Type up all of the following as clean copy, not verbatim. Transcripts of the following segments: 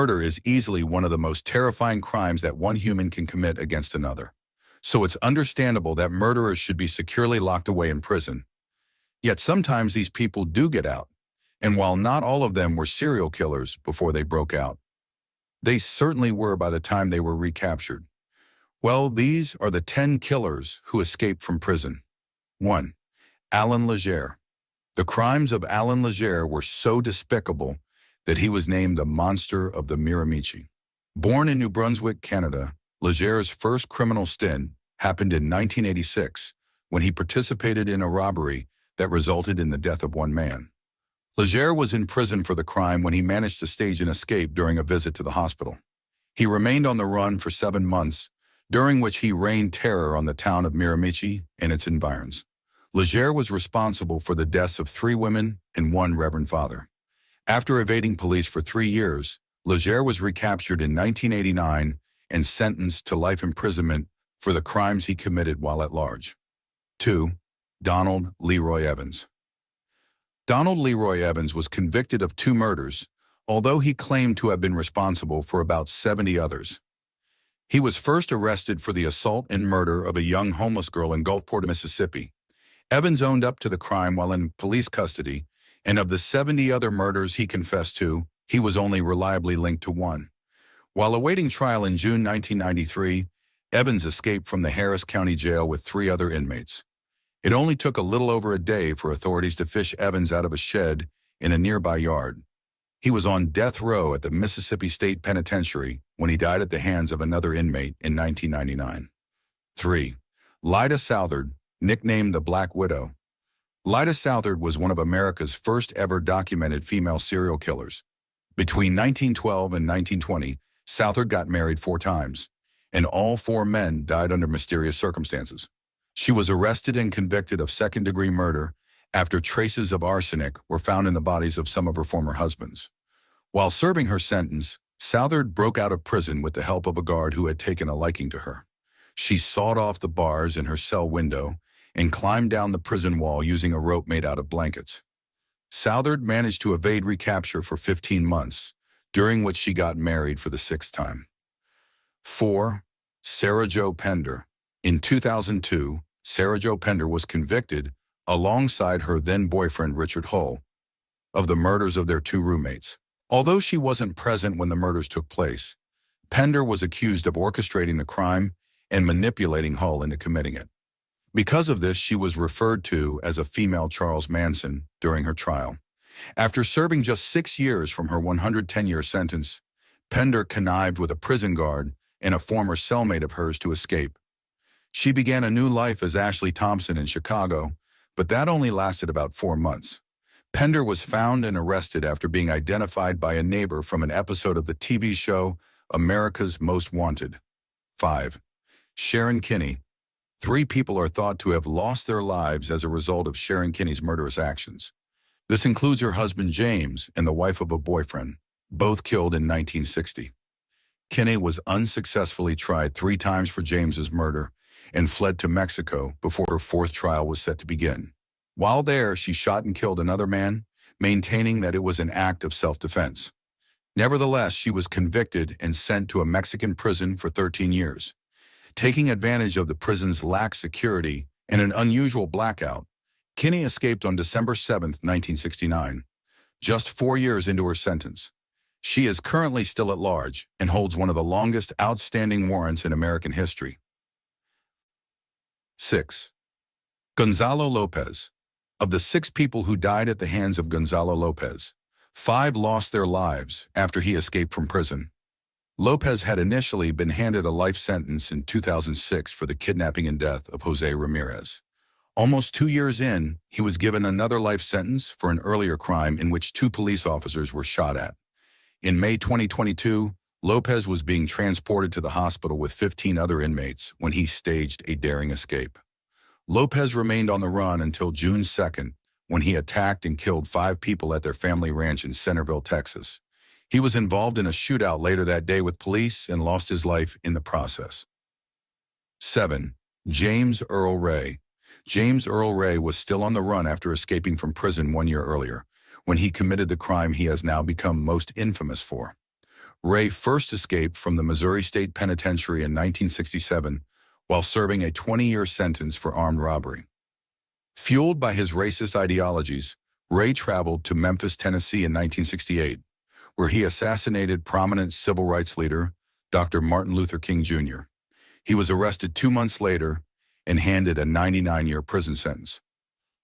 Murder is easily one of the most terrifying crimes that one human can commit against another. So it's understandable that murderers should be securely locked away in prison. Yet sometimes these people do get out, and while not all of them were serial killers before they broke out, they certainly were by the time they were recaptured. Well, these are the 10 killers who escaped from prison. 1. Alan Leer. The crimes of Alan Leer were so despicable that he was named the Monster of the Miramichi. Born in New Brunswick, Canada, Leer's first criminal stint happened in 1986 when he participated in a robbery that resulted in the death of one man. Leer was in prison for the crime when he managed to stage an escape during a visit to the hospital. He remained on the run for 7 months, during which he rained terror on the town of Miramichi and its environs. Leer was responsible for the deaths of 3 women and 1 reverend father. After evading police for 3 years, Leer was recaptured in 1989 and sentenced to life imprisonment for the crimes he committed while at large. 2. Donald Leroy Evans. Donald Leroy Evans was convicted of 2 murders, although he claimed to have been responsible for about 70 others. He was first arrested for the assault and murder of a young homeless girl in Gulfport, Mississippi. Evans owned up to the crime while in police custody, and of the 70 other murders he confessed to, he was only reliably linked to 1. While awaiting trial in June 1993, Evans escaped from the Harris County Jail with 3 other inmates. It only took a little over a day for authorities to fish Evans out of a shed in a nearby yard. He was on death row at the Mississippi State Penitentiary when he died at the hands of another inmate in 1999. 3. LDA Southard, nicknamed the Black Widow. LDA Southard was one of America's first ever documented female serial killers. Between 1912 and 1920, Southard got married 4 times, and all 4 men died under mysterious circumstances. She was arrested and convicted of second-degree murder after traces of arsenic were found in the bodies of some of her former husbands. While serving her sentence, Southard broke out of prison with the help of a guard who had taken a liking to her. She sawed off the bars in her cell window and climbed down the prison wall using a rope made out of blankets. Southard managed to evade recapture for 15 months, during which she got married for the 6th time. 4. Sarah Joe Pender. In 2002, Sarah Joe Pender was convicted, alongside her then-boyfriend Richard Hull, of the murders of their 2 roommates. Although she wasn't present when the murders took place, Pender was accused of orchestrating the crime and manipulating Hull into committing it. Because of this, she was referred to as a female Charles Manson during her trial. After serving just 6 years from her 110-year sentence, Pender connived with a prison guard and a former cellmate of hers to escape. She began a new life as Ashley Thompson in Chicago, but that only lasted about 4 months. Pender was found and arrested after being identified by a neighbor from an episode of the TV show America's Most Wanted. 5. Sharon Kenny. 3 people are thought to have lost their lives as a result of Sharon Kenny's murderous actions. This includes her husband James and the wife of a boyfriend, both killed in 1960. Kenny was unsuccessfully tried 3 times for James's murder and fled to Mexico before her 4th trial was set to begin. While there, she shot and killed another man, maintaining that it was an act of self-defense. Nevertheless, she was convicted and sent to a Mexican prison for 13 years. Taking advantage of the prison's lax security and an unusual blackout, Kenny escaped on December 7, 1969, just 4 years into her sentence. She is currently still at large and holds one of the longest outstanding warrants in American history. 6. Gonzalo Lopez. Of the 6 people who died at the hands of Gonzalo Lopez, 5 lost their lives after he escaped from prison. Lopez had initially been handed a life sentence in 2006 for the kidnapping and death of Jose Ramirez. Almost 2 years in, he was given another life sentence for an earlier crime in which 2 police officers were shot at. In May 2022, Lopez was being transported to the hospital with 15 other inmates when he staged a daring escape. Lopez remained on the run until June 2nd, when he attacked and killed 5 people at their family ranch in Centerville, Texas. He was involved in a shootout later that day with police and lost his life in the process. 7. James Earl Ray. James Earl Ray was still on the run after escaping from prison 1 year earlier, when he committed the crime he has now become most infamous for. Ray first escaped from the Missouri State Penitentiary in 1967 while serving a 20-year sentence for armed robbery. Fueled by his racist ideologies, Ray traveled to Memphis, Tennessee in 1968, where he assassinated prominent civil rights leader Dr. Martin Luther King Jr. He was arrested 2 months later and handed a 99-year prison sentence.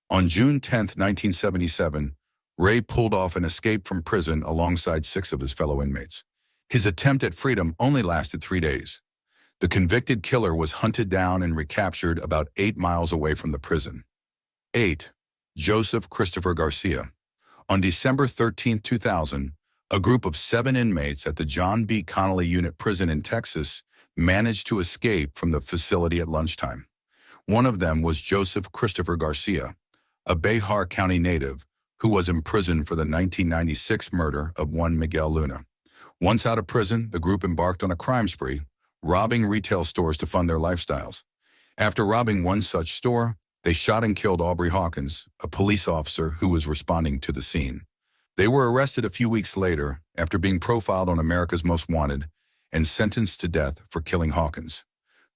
On June 10, 1977, Ray pulled off an escape from prison alongside 6 of his fellow inmates. His attempt at freedom only lasted 3 days. The convicted killer was hunted down and recaptured about 8 miles away from the prison. 8. Joseph Christopher Garcia. On December 13, 2000, a group of 7 inmates at the John B. Connolly Unit Prison in Texas managed to escape from the facility at lunchtime. One of them was Joseph Christopher Garcia, a Bexar County native who was imprisoned for the 1996 murder of one Miguel Luna. Once out of prison, the group embarked on a crime spree, robbing retail stores to fund their lifestyles. After robbing one such store, they shot and killed Aubrey Hawkins, a police officer who was responding to the scene. They were arrested a few weeks later after being profiled on America's Most Wanted and sentenced to death for killing Hawkins.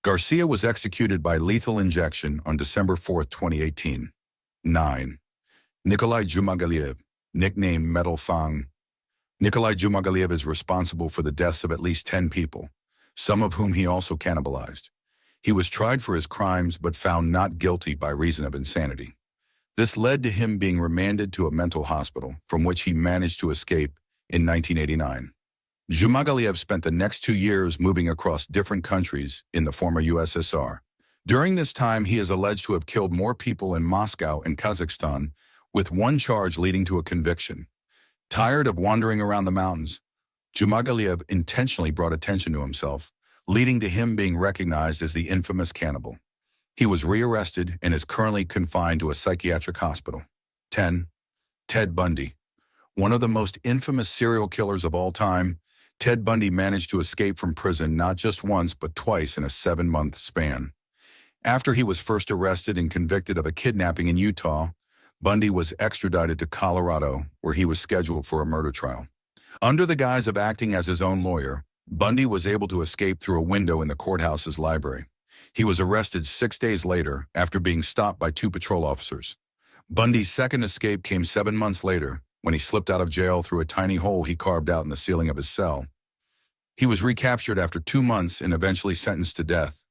Garcia was executed by lethal injection on December 4, 2018. 9. Nikolai Jumag, nicknamed Metal Fang. Nikolai Jumag is responsible for the deaths of at least 10 people, some of whom he also cannibalized. He was tried for his crimes but found not guilty by reason of insanity. This led to him being remanded to a mental hospital, from which he managed to escape in 1989. Jumag spent the next 2 years moving across different countries in the former USSR. During this time, he is alleged to have killed more people in Moscow and Kazakhstan, with one charge leading to a conviction. Tired of wandering around the mountains, Jumag intentionally brought attention to himself, leading to him being recognized as the infamous cannibal. He was rearrested and is currently confined to a psychiatric hospital. 10. Ted Bundy. One of the most infamous serial killers of all time, Ted Bundy managed to escape from prison not just once but twice in a 7-month span. After he was first arrested and convicted of a kidnapping in Utah, Bundy was extradited to Colorado, where he was scheduled for a murder trial. Under the guise of acting as his own lawyer, Bundy was able to escape through a window in the courthouse's library. He was arrested 6 days later after being stopped by 2 patrol officers. Bundy's second escape came 7 months later, when he slipped out of jail through a tiny hole he carved out in the ceiling of his cell. He was recaptured after 2 months and eventually sentenced to death.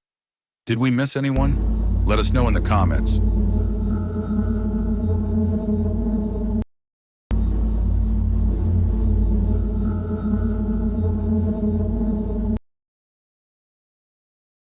Did we miss anyone? Let us know in the comments.